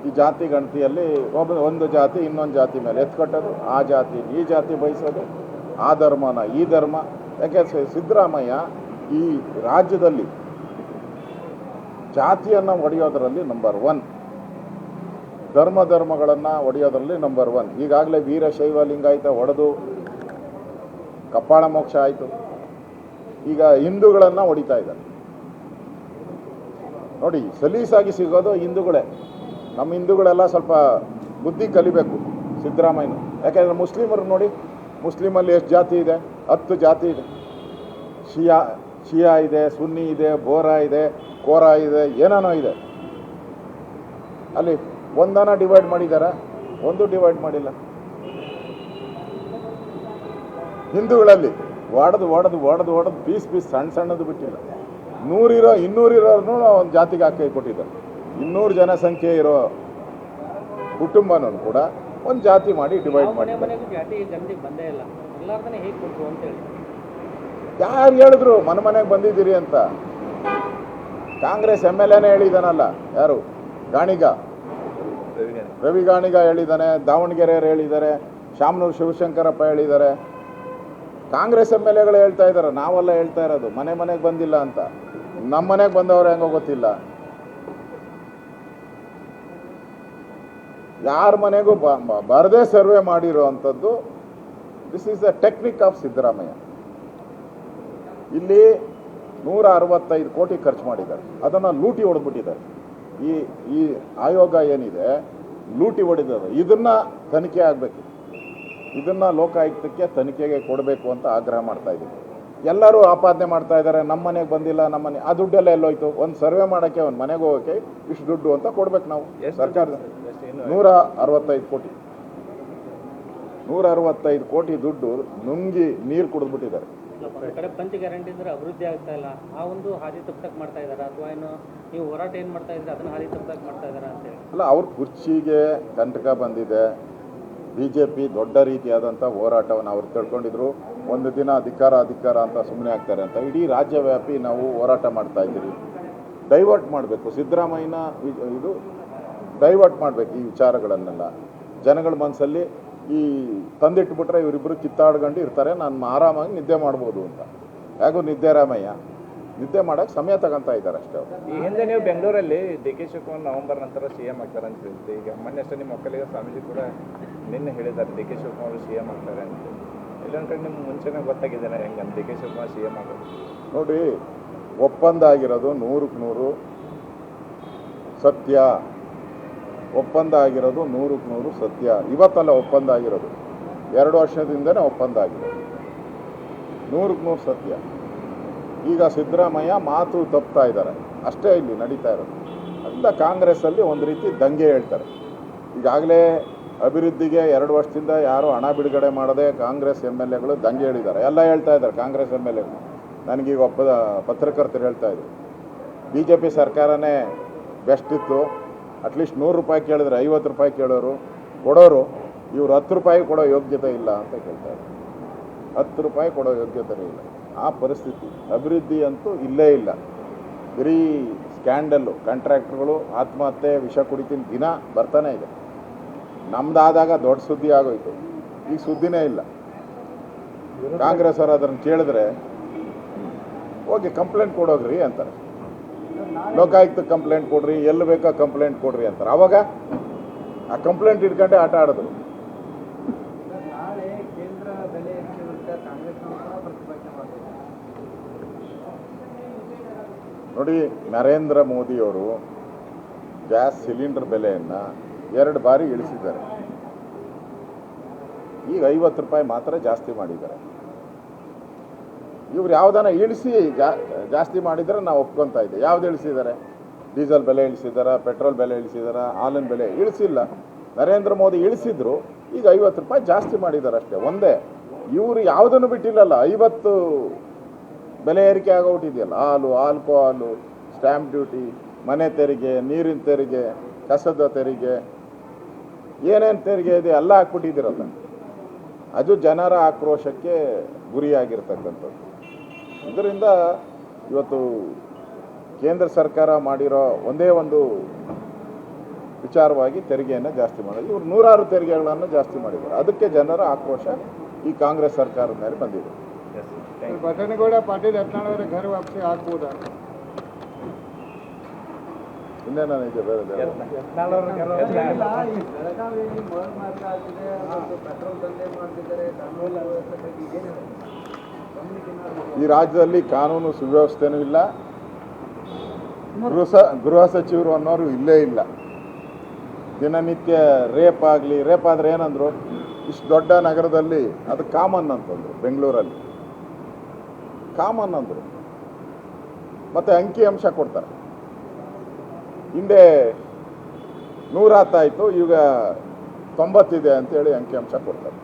ಈ ಜಾತಿ ಗಣತಿಯಲ್ಲಿ ಒಂದು ಜಾತಿ ಇನ್ನೊಂದು ಜಾತಿ ಮೇಲೆ ಎತ್ಕಟ್ಟೋದು, ಆ ಜಾತಿ ಈ ಜಾತಿ ಬಯಸೋದು, ಆ ಧರ್ಮನ ಈ ಧರ್ಮ. ಯಾಕೆ ಸಿದ್ದರಾಮಯ್ಯ ಈ ರಾಜ್ಯದಲ್ಲಿ ಜಾತಿಯನ್ನು ಒಡೆಯೋದರಲ್ಲಿ ನಂಬರ್ 1, ಧರ್ಮಗಳನ್ನು ಒಡೆಯೋದರಲ್ಲಿ ನಂಬರ್ 1. ಈಗಾಗಲೇ ವೀರಶೈವ ಲಿಂಗಾಯತ ಒಡೆದು ಕಪಾಳ ಮೋಕ್ಷ ಆಯಿತು. ಈಗ ಹಿಂದೂಗಳನ್ನು ಹೊಡಿತಾ ಇದ್ದಾರೆ ನೋಡಿ. ಸಲೀಸಾಗಿ ಸಿಗೋದು ಹಿಂದೂಗಳೇ. ನಮ್ಮ ಹಿಂದೂಗಳೆಲ್ಲ ಸ್ವಲ್ಪ ಬುದ್ಧಿ ಕಲಿಬೇಕು ಸಿದ್ದರಾಮಯ್ಯನು. ಯಾಕೆಂದರೆ ಮುಸ್ಲಿಮರು ನೋಡಿ, ಮುಸ್ಲಿಮಲ್ಲಿ ಎಷ್ಟು ಜಾತಿ ಇದೆ? 10 ಜಾತಿ ಇದೆ. ಶಿಯಾ ಇದೆ, ಸುನ್ನಿ ಇದೆ, ಬೋರಾ ಇದೆ, ಕೋರಾ ಇದೆ, ಏನೇನೋ ಇದೆ. ಅಲ್ಲಿ ಒಂದನ್ನು ಡಿವೈಡ್ ಮಾಡಿದಾರ? ಒಂದು ಡಿವೈಡ್ ಮಾಡಿಲ್ಲ. ಹಿಂದೂಗಳಲ್ಲಿ ಒಡೆದು ಪೀಸ್ ಸಣ್ಣದು ಬಿಟ್ಟಿಲ್ಲ. 200 ಇರೋರ್ನು ಒಂದು ಜಾತಿಗೆ ಹಾಕಿ ಕೊಟ್ಟಿದ್ದಾರೆ. 200 ಜನಸಂಖ್ಯೆ ಇರೋ ಕುಟುಂಬನೂ ಕೂಡ ಒಂದು ಜಾತಿ ಮಾಡಿ ಡಿವೈಡ್ ಮಾಡಿದ್ದಾರೆ. ಯಾರು ಹೇಳಿದ್ರು ಮನೆಗೆ ಬಂದಿದ್ದೀರಿ ಅಂತ? ಕಾಂಗ್ರೆಸ್ MLAನೇ ಹೇಳಿದಾನಲ್ಲ, ಯಾರು ಗಾಣಿಗ, ರವಿ ಗಾಣಿಗ ಹೇಳಿದ್ದಾನೆ, ದಾವಣಗೆರೆಯವರು ಹೇಳಿದ್ದಾರೆ, ಶಾಮನೂರು ಶಿವಶಂಕರಪ್ಪ ಹೇಳಿದ್ದಾರೆ. ಕಾಂಗ್ರೆಸ್ MLAಗಳು ಹೇಳ್ತಾ ಇದ್ದಾರೆ, ನಾವೆಲ್ಲ ಹೇಳ್ತಾ ಇರೋದು ಮನೆಗೆ ಬಂದಿಲ್ಲ ಅಂತ. ನಮ್ಮ ಮನೆಗೆ ಬಂದವರು ಹೆಂಗೋ ಗೊತ್ತಿಲ್ಲ. ಯಾರ ಮನೆಗೂ ಬರದೇ ಸರ್ವೆ ಮಾಡಿರೋ ಅಂಥದ್ದು. This is the technique of Siddaramaiah. ಇಲ್ಲಿ 165 ಕೋಟಿ ಖರ್ಚು ಮಾಡಿದ್ದಾರೆ, ಅದನ್ನು ಲೂಟಿ ಹೊಡೆದ್ಬಿಟ್ಟಿದ್ದಾರೆ. ಈ ಆಯೋಗ ಏನಿದೆ ಲೂಟಿ ಹೊಡೆದಿದೆ. ಇದನ್ನು ತನಿಖೆ ಆಗಬೇಕು, ಇದನ್ನು ಲೋಕಾಯುಕ್ತಕ್ಕೆ ತನಿಖೆಗೆ ಕೊಡಬೇಕು ಅಂತ ಆಗ್ರಹ ಮಾಡ್ತಾ ಇದ್ದೀವಿ. ಎಲ್ಲರೂ ಆಪಾದನೆ ಮಾಡ್ತಾ ಇದ್ದಾರೆ, ನಮ್ಮ ಮನೆಗೆ ಬಂದಿಲ್ಲ, ನಮ್ಮ ಮನೆ. ಆ ದುಡ್ಡೆಲ್ಲ ಎಲ್ಲೋಯ್ತು? ಒಂದು ಸರ್ವೆ ಮಾಡೋಕ್ಕೆ, ಒಂದು ಮನೆಗೆ ಹೋಗೋಕ್ಕೆ ಇಷ್ಟು ದುಡ್ಡು ಅಂತ ಕೊಡ್ಬೇಕು ನಾವು. ಸರ್ಕಾರದ 165 ಕೋಟಿ 165 ಕೋಟಿ ದುಡ್ಡು ನುಂಗಿ ನೀರು ಕುಡಿದ್ಬಿಟ್ಟಿದ್ದಾರೆ. ಪಂಚ ಗ್ಯಾರಂಟಿ ಅಂದ್ರೆ ಅಭಿವೃದ್ಧಿ ಆಗ್ತಾ ಇಲ್ಲ, ಆ ಒಂದು ಹಾದಿ ತಪ್ಪಕ್ಕೆ ಮಾಡ್ತಾ ಇದ್ದಾರೆ, ಅಥವಾ ಏನು ನೀವು ಹೋರಾಟ ಏನು ಮಾಡ್ತಾ ಇದ್ರೆ ಅದನ್ನ ಹಾದಿ ತಪ್ಪಕ್ಕೆ ಮಾಡ್ತಾ ಇದ್ದಾರೆ ಅಂತೇಳಿ? ಅಲ್ಲ, ಅವ್ರ ಕುರ್ಚಿಗೆ ಕಂಟಕ ಬಂದಿದೆ. BJP ದೊಡ್ಡ ರೀತಿಯಾದಂಥ ಹೋರಾಟವನ್ನು ಅವ್ರು ತಿಳ್ಕೊಂಡಿದ್ರು. ಒಂದು ದಿನ ಅಧಿಕಾರ ಅಂತ ಸುಮ್ಮನೆ ಆಗ್ತಾರೆ ಅಂತ ಇಡೀ ರಾಜ್ಯವ್ಯಾಪಿ ನಾವು ಹೋರಾಟ ಮಾಡ್ತಾ ಇದ್ದೀವಿ. ಡೈವರ್ಟ್ ಮಾಡಬೇಕು ಸಿದ್ದರಾಮಯ್ಯನ, ಇದು ಡೈವರ್ಟ್ ಮಾಡಬೇಕು ಈ ವಿಚಾರಗಳನ್ನೆಲ್ಲ. ಜನಗಳ ಮನಸ್ಸಲ್ಲಿ ಈ ತಂದಿಟ್ಬಿಟ್ರೆ ಇವರಿಬ್ಬರು ಕಿತ್ತಾಡ್ಕೊಂಡು ಇರ್ತಾರೆ, ನಾನು ಆರಾಮಾಗಿ ನಿದ್ದೆ ಮಾಡ್ಬೋದು ಅಂತ. ಹೇಗೂ ನಿದ್ದೆ ಮಾಡೋಕ್ಕೆ ಸಮಯ ತಗೊಂತಾ ಇದ್ದಾರೆ ಅಷ್ಟೇ. ಈ ಹಿಂದೆ ನೀವು ಬೆಂಗಳೂರಲ್ಲಿ DK ಶಿವಕುಮಾರ್ ನವೆಂಬರ್ ನಂತರ CM ಆಗ್ತಾರೆ ಅಂತ ಹೇಳ್ತೀವಿ. ಈಗ ಮೊನ್ನೆಷ್ಟೇ ನಿಮ್ಮ ಒಕ್ಕಲಿಗ ಸ್ವಾಮೀಜಿ ಕೂಡ ನಿನ್ನೆ ಹೇಳಿದ್ದಾರೆ DK ಶಿವಕುಮಾರ್ CM ಆಗ್ತಾರೆ ಅಂತ. ಇಲ್ಲೊಂದು ಕಡೆ ನಿಮ್ಗೆ ಮುಂಚೆನೇ ಗೊತ್ತಾಗಿದ್ದೇನೆ ಹೆಂಗೆ DK ಶಿವಕುಮಾರ್ CM ಆಗೋದು? ನೋಡಿ, ಒಪ್ಪಂದ ಆಗಿರೋದು 100ಕ್ಕೆ 100 ಸತ್ಯ. ಒಪ್ಪಂದ ಆಗಿರೋದು 100ಕ್ಕೆ 100 ಸತ್ಯ. ಇವತ್ತಲ್ಲ ಒಪ್ಪಂದ ಆಗಿರೋದು, 2 ವರ್ಷದಿಂದನೇ ಒಪ್ಪಂದ ಆಗಿರೋದು. 100ಕ್ಕೆ 100 ಸತ್ಯ. ಈಗ ಸಿದ್ದರಾಮಯ್ಯ ಮಾತು ತಪ್ತಾ ಇದ್ದಾರೆ ಅಷ್ಟೇ ಇಲ್ಲಿ ನಡೀತಾ ಇರೋದು. ಅಲ್ಲ, ಕಾಂಗ್ರೆಸ್ಸಲ್ಲಿ ಒಂದು ರೀತಿ ದಂಗೆ ಹೇಳ್ತಾರೆ. ಈಗಾಗಲೇ ಅಭಿವೃದ್ಧಿಗೆ 2 ವರ್ಷದಿಂದ ಯಾರು ಹಣ ಬಿಡುಗಡೆ ಮಾಡದೆ ಕಾಂಗ್ರೆಸ್ MLAಗಳು ದಂಗೆ ಹೇಳಿದ್ದಾರೆ. ಎಲ್ಲ ಹೇಳ್ತಾ ಇದ್ದಾರೆ ಕಾಂಗ್ರೆಸ್ MLAಗಳು. ನನಗೀಗ ಪತ್ರಕರ್ತರು ಹೇಳ್ತಾ ಇದ್ರು, BJP ಸರ್ಕಾರನೇ ಬೆಸ್ಟ್ ಇತ್ತು, ಅಟ್ಲೀಸ್ಟ್ 100 ರೂಪಾಯಿ ಕೇಳಿದ್ರೆ 50 ರೂಪಾಯಿ ಕೊಡೋರು ಇವರು 10 ರೂಪಾಯಿ ಕೊಡೋ ಯೋಗ್ಯತೆ ಇಲ್ಲ ಅಂತ ಕೇಳ್ತಾರೆ. 10 ರೂಪಾಯಿ ಕೊಡೋ ಯೋಗ್ಯತೆ ಇಲ್ಲ. ಆ ಪರಿಸ್ಥಿತಿ. ಅಭಿವೃದ್ಧಿ ಅಂತೂ ಇಲ್ಲೇ ಇಲ್ಲ. ಬರೀ ಸ್ಕ್ಯಾಂಡಲ್ಲು, ಕಾಂಟ್ರಾಕ್ಟ್ರುಗಳು ಆತ್ಮಹತ್ಯೆ, ವಿಷ ಕುಡಿತೀನಿ ದಿನ ಬರ್ತಾನೆ ಇದೆ. ನಮ್ದಾದಾಗ ದೊಡ್ಡ ಸುದ್ದಿ ಆಗೋಯ್ತು, ಈಗ ಸುದ್ದಿನೇ ಇಲ್ಲ. ಕಾಂಗ್ರೆಸ್ ಅವರು ಅದನ್ನು ಕೇಳಿದ್ರೆ ಹೋಗಿ ಕಂಪ್ಲೇಂಟ್ ಕೊಡೋಗ್ರಿ ಅಂತಾರೆ. ಲೋಕಾಯುಕ್ತ ಕಂಪ್ಲೇಂಟ್ ಕೊಡ್ರಿ, ಎಲ್ಲಿ ಬೇಕೋ ಕಂಪ್ಲೇಂಟ್ ಕೊಡ್ರಿ ಅಂತಾರೆ. ಆವಾಗ ಆ ಕಂಪ್ಲೇಂಟ್ ಇಟ್ಕೊಂಡೆ ಆಟ ಆಡಿದ್ರು. ನೋಡಿ, ನರೇಂದ್ರ ಮೋದಿಯವರು ಗ್ಯಾಸ್ ಸಿಲಿಂಡರ್ ಬೆಲೆಯನ್ನು 2 ಬಾರಿ ಇಳಿಸಿದ್ದಾರೆ. ಈಗ 50 ರೂಪಾಯಿ ಮಾತ್ರ ಜಾಸ್ತಿ ಮಾಡಿದ್ದಾರೆ. ಇವ್ರು ಯಾವುದನ್ನ ಇಳಿಸಿ ಜಾಸ್ತಿ ಮಾಡಿದರೆ ನಾವು ಒಪ್ಕೊತಾ ಇದ್ದೀವಿ. ಯಾವ್ದು ಇಳಿಸಿದ್ದಾರೆ? ಡೀಸೆಲ್ ಬೆಲೆ ಇಳಿಸಿದ್ದಾರೆ, ಪೆಟ್ರೋಲ್ ಬೆಲೆ ಇಳಿಸಿದ್ದಾರೆ, ಹಾಲಿನ ಬೆಲೆ ಇಳಿಸಿಲ್ಲ. ನರೇಂದ್ರ ಮೋದಿ ಇಳಿಸಿದ್ರು, ಈಗ 50 ರೂಪಾಯಿ ಜಾಸ್ತಿ ಮಾಡಿದ್ದಾರೆ ಅಷ್ಟೇ, ಒಂದೇ. ಇವರು ಯಾವುದನ್ನು ಬಿಟ್ಟಿಲ್ಲಲ್ಲ. 50 ಬೆಲೆ ಏರಿಕೆ ಆಗೋಗ್ಬಿಟ್ಟಿದೆಯಲ್ಲ. ಹಾಲು, ಆಲ್ಕೋಹಾಲು, ಸ್ಟ್ಯಾಂಪ್ ಡ್ಯೂಟಿ, ಮನೆ ತೆರಿಗೆ, ನೀರಿನ ತೆರಿಗೆ, ಕಸದ ತೆರಿಗೆ, ಏನೇನು ತೆರಿಗೆ ಇದೆ ಎಲ್ಲ ಹಾಕ್ಬಿಟ್ಟಿದ್ದೀರಲ್ಲ. ಅದು ಜನರ ಆಕ್ರೋಶಕ್ಕೆ ಗುರಿಯಾಗಿರ್ತಕ್ಕಂಥದ್ದು. ಇದರಿಂದ ಇವತ್ತು ಕೇಂದ್ರ ಸರ್ಕಾರ ಮಾಡಿರೋ ಒಂದೇ ಒಂದು ವಿಚಾರವಾಗಿ ತೆರಿಗೆಯನ್ನು ಜಾಸ್ತಿ ಮಾಡಿದ್ರು. ಇವರು ನೂರಾರು ತೆರಿಗೆಗಳನ್ನು ಜಾಸ್ತಿ ಮಾಡಿದ್ದಾರೆ. ಅದಕ್ಕೆ ಜನರ ಆಕ್ರೋಶ ಈ ಕಾಂಗ್ರೆಸ್ ಸರ್ಕಾರದ ಮೇಲೆ ಬಂದಿದೆ. ಬಸನಗೌಡ ಪಾಟೀಲ್ ಯತ್ನಾಳವರ ಘರ ವಾಪಸಿ ಆಗ್ಬೋದಾ? ಇನ್ನೇನ ಇದೆ ಬೇರೆ ಬೇರೆ ಈ ರಾಜ್ಯದಲ್ಲಿ ಕಾನೂನು ಸುವ್ಯವಸ್ಥೆನೂ ಇಲ್ಲ, ಗೃಹ ಸಚಿವರು ಅನ್ನೋರು ಇಲ್ಲೇ ಇಲ್ಲ. ದಿನನಿತ್ಯ ರೇಪ್ ಆಗಲಿ, ರೇಪ್ ಆದರೆ ಏನಂದ್ರು, ಇಷ್ಟು ದೊಡ್ಡ ನಗರದಲ್ಲಿ ಅದು ಕಾಮನ್ ಅಂತಂದ್ರು, ಬೆಂಗಳೂರಲ್ಲಿ ಕಾಮನ್ ಅಂದರು. ಮತ್ತು ಅಂಕಿ ಅಂಶ ಕೊಡ್ತಾರೆ. ಹಿಂದೆ 100 ಆಯಿತು, ಈಗ 90 ಇದೆ ಅಂತೇಳಿ ಅಂಕಿಅಂಶ ಕೊಡ್ತಾರೆ.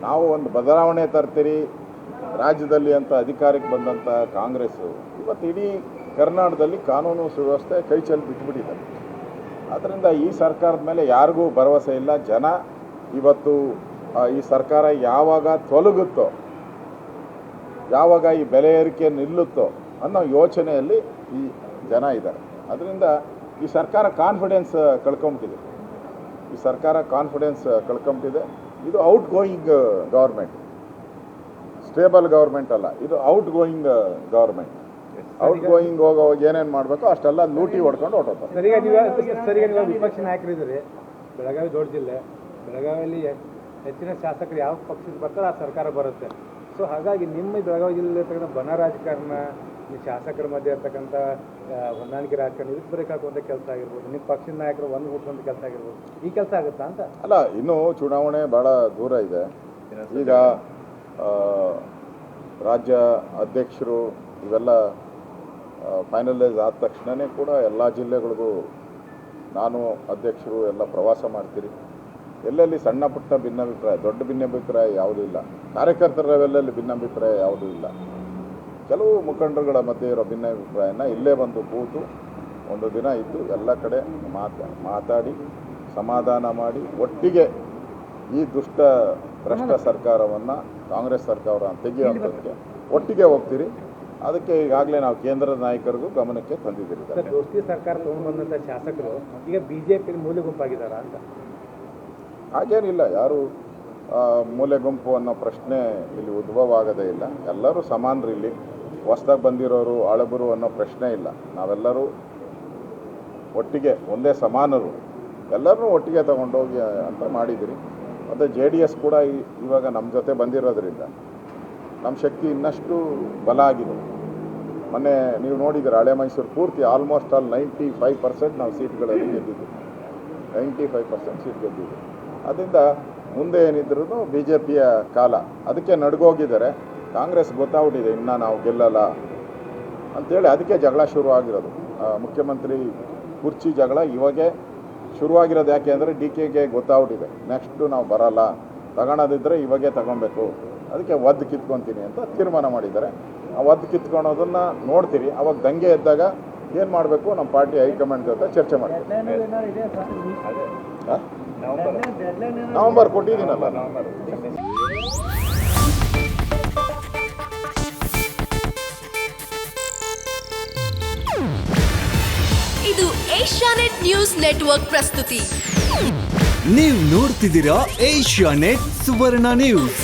ನಾವು ಒಂದು ಬದಲಾವಣೆ ತರ್ತೀರಿ ರಾಜ್ಯದಲ್ಲಿ ಅಂತ ಅಧಿಕಾರಕ್ಕೆ ಬಂದಂಥ ಕಾಂಗ್ರೆಸ್ಸು ಇವತ್ತು ಇಡೀ ಕರ್ನಾಟಕದಲ್ಲಿ ಕಾನೂನು ಸುವ್ಯವಸ್ಥೆ ಕೈ ಚೆಲ್ಲಿ ಬಿಟ್ಬಿಟ್ಟಿದ್ದಾರೆ. ಆದ್ದರಿಂದ ಈ ಸರ್ಕಾರದ ಮೇಲೆ ಯಾರಿಗೂ ಭರವಸೆ ಇಲ್ಲ. ಜನ ಇವತ್ತು ಈ ಸರ್ಕಾರ ಯಾವಾಗ ತೊಲಗುತ್ತೋ, ಯಾವಾಗ ಈ ಬೆಲೆ ಏರಿಕೆ ನಿಲ್ಲುತ್ತೋ ಅನ್ನೋ ಯೋಚನೆಯಲ್ಲಿ ಈ ಜನ ಇದ್ದಾರೆ. ಅದರಿಂದ ಈ ಸರ್ಕಾರ ಕಾನ್ಫಿಡೆನ್ಸ್ ಕಳ್ಕೊಂಬಿಟ್ಟಿದೆ. ಇದು out going government, stable government ಅಲ್ಲ, ಇದು out going government. Out going ಹೋಗೋವಾಗ ಏನೇನು ಮಾಡಬೇಕು ಅಷ್ಟೆಲ್ಲ ಲೂಟಿ ಹೊಡ್ಕೊಂಡು ಹೊರಟೋಗ್ತಾರೆ. ಸರಿಗ ನೀವು ವಿಪಕ್ಷ ನಾಯಕರಿದ್ದೀರಿ. ಬೆಳಗಾವಿ ದೊಡ್ಡ ಜಿಲ್ಲೆ, ಬೆಳಗಾವಿಯಲ್ಲಿ ಹೆಚ್ಚಿನ ಶಾಸಕರು ಯಾವ ಪಕ್ಷದ ಬರ್ತಾರೆ ಆ ಸರ್ಕಾರ ಬರುತ್ತೆ. ಸೊ ಹಾಗಾಗಿ ನಿಮ್ಮ ಬೆಳಗಾವಿ ಜಿಲ್ಲೆಯಲ್ಲಿರ್ತಕ್ಕಂಥ ಬಣ ರಾಜಕಾರಣ, ಈ ಶಾಸಕರ ಮಧ್ಯೆ ಇರ್ತಕ್ಕಂಥ ಹೊಂದಾಣಿಕೆ ರಾಜಕಾರಣ, ಇದಕ್ಕೆ ಬರೀಕಾಗುವಂಥ ಕೆಲಸ ಆಗಿರ್ಬೋದು, ನಿಮ್ಮ ಪಕ್ಷದ ನಾಯಕರು ಒಂದು ಹುಟ್ಟುವಂಥ ಕೆಲಸ ಆಗಿರ್ಬೋದು, ಈ ಕೆಲಸ ಆಗುತ್ತಾ ಅಂತ? ಅಲ್ಲ, ಇನ್ನೂ ಚುನಾವಣೆ ಭಾಳ ದೂರ ಇದೆ. ಈಗ ರಾಜ್ಯ ಅಧ್ಯಕ್ಷರು ಇವೆಲ್ಲ ಫೈನಲೈಸ್ ಆದ ತಕ್ಷಣವೇ ಕೂಡ ಎಲ್ಲ ಜಿಲ್ಲೆಗಳಿಗೂ ನಾನು ಅಧ್ಯಕ್ಷರು ಎಲ್ಲ ಪ್ರವಾಸ ಮಾಡ್ತೀರಿ. ಎಲ್ಲೆಲ್ಲಿ ಸಣ್ಣ ಪುಟ್ಟ ಭಿನ್ನಾಭಿಪ್ರಾಯ, ದೊಡ್ಡ ಭಿನ್ನಾಭಿಪ್ರಾಯ ಯಾವುದೂ ಇಲ್ಲ. ಕಾರ್ಯಕರ್ತರ ಲೆವೆಲಲ್ಲಿ ಭಿನ್ನಾಭಿಪ್ರಾಯ ಯಾವುದೂ ಇಲ್ಲ. ಕೆಲವು ಮುಖಂಡರುಗಳ ಮಧ್ಯೆ ಇರೋ ಭಿನ್ನಾಭಿಪ್ರಾಯನ ಇಲ್ಲೇ ಬಂದು ಕೂತು ಒಂದು ದಿನ ಇದ್ದು ಎಲ್ಲ ಕಡೆ ಮಾತಾಡಿ ಸಮಾಧಾನ ಮಾಡಿ ಒಟ್ಟಿಗೆ ಈ ದುಷ್ಟ ಭ್ರಷ್ಟ ಸರ್ಕಾರವನ್ನು, ಕಾಂಗ್ರೆಸ್ ಸರ್ಕಾರವನ್ನು ತೆಗೆಯುವಂಥದ್ದಕ್ಕೆ ಒಟ್ಟಿಗೆ ಹೋಗ್ತೀರಿ. ಅದಕ್ಕೆ ಈಗಾಗಲೇ ನಾವು ಕೇಂದ್ರದ ನಾಯಕರಿಗೂ ಗಮನಕ್ಕೆ ತಂದಿದ್ದೀರಿ. ದೋಸ್ತಿ ಸರ್ಕಾರ ತೊಗೊಂಡು ಬಂದಂಥ ಶಾಸಕರು ಈಗ BJP ಮೂಲೆ ಗುಂಪಾಗಿದ್ದಾರಾ ಅಂತ? ಹಾಗೇನಿಲ್ಲ, ಯಾರು ಮೂಲೆ ಗುಂಪು ಅನ್ನೋ ಪ್ರಶ್ನೆ ಇಲ್ಲಿ ಉದ್ಭವ ಆಗೋದೇ ಇಲ್ಲ. ಎಲ್ಲರೂ ಸಮಾನರು. ಇಲ್ಲಿ ಹೊಸ್ದಾಗಿ ಬಂದಿರೋರು ಆಳಬರು ಅನ್ನೋ ಪ್ರಶ್ನೆ ಇಲ್ಲ. ನಾವೆಲ್ಲರೂ ಒಟ್ಟಿಗೆ ಒಂದೇ ಸಮಾನರು, ಎಲ್ಲರೂ ಒಟ್ಟಿಗೆ ತಗೊಂಡೋಗಿ ಅಂತ ಮಾಡಿದಿರಿ. ಮತ್ತು JDS ಕೂಡ ಇವಾಗ ನಮ್ಮ ಜೊತೆ ಬಂದಿರೋದ್ರಿಂದ ನಮ್ಮ ಶಕ್ತಿ ಇನ್ನಷ್ಟು ಬಲ ಆಗಿದೆ. ಮೊನ್ನೆ ನೀವು ನೋಡಿದ್ದೀರ, ಹಳೆ ಮೈಸೂರು ಪೂರ್ತಿ ಆಲ್ಮೋಸ್ಟ್ ಆಲ್ 95% ನಾವು ಸೀಟ್ಗಳಲ್ಲಿ ಗೆದ್ದಿದ್ದು, 95% ಸೀಟ್ ಗೆದ್ದಿದ್ದು. ಅದರಿಂದ ಮುಂದೆ ಏನಿದ್ರು BJPಯ ಕಾಲ. ಅದಕ್ಕೆ ನಡ್ಗೋಗಿದ್ದಾರೆ. ಕಾಂಗ್ರೆಸ್ ಗೊತ್ತಾಗ್ಬಿಟ್ಟಿದೆ ಇನ್ನು ನಾವು ಗೆಲ್ಲಲ್ಲ ಅಂಥೇಳಿ, ಅದಕ್ಕೆ ಜಗಳ ಶುರುವಾಗಿರೋದು. ಮುಖ್ಯಮಂತ್ರಿ ಕುರ್ಚಿ ಜಗಳ ಇವಾಗೇ ಶುರುವಾಗಿರೋದು. ಯಾಕೆ ಅಂದರೆ DKಗೆ ಗೊತ್ತಾಗ್ಬಿಟ್ಟಿದೆ ನೆಕ್ಸ್ಟು ನಾವು ಬರಲ್ಲ, ತಗೊಳೋದಿದ್ದರೆ ಇವಾಗೇ ತಗೊಬೇಕು, ಅದಕ್ಕೆ ಒದ್ದು ಕಿತ್ಕೊತೀನಿ ಅಂತ ತೀರ್ಮಾನ ಮಾಡಿದ್ದಾರೆ. ಆ ಒದ್ದು ಕಿತ್ಕೊಳೋದನ್ನು ನೋಡ್ತೀರಿ. ಅವಾಗ ದಂಗೆ ಎದ್ದಾಗ ಏನು ಮಾಡಬೇಕು ನಮ್ಮ ಪಾರ್ಟಿ ಹೈಕಮಾಂಡ್ ಜೊತೆ ಚರ್ಚೆ ಮಾಡ್ತೀವಿ. ನವೆಂಬರ್ ಕೊಟ್ಟಿದ್ದೀನಲ್ಲ. ಇದು ಏಷ್ಯಾನೆಟ್ ನ್ಯೂಸ್ ನೆಟ್ವರ್ಕ್ ಪ್ರಸ್ತುತಿ. ನೀವು ನೋಡ್ತಿದ್ದೀರಾ ಏಷ್ಯಾನೆಟ್ ಸುವರ್ಣ ನ್ಯೂಸ್.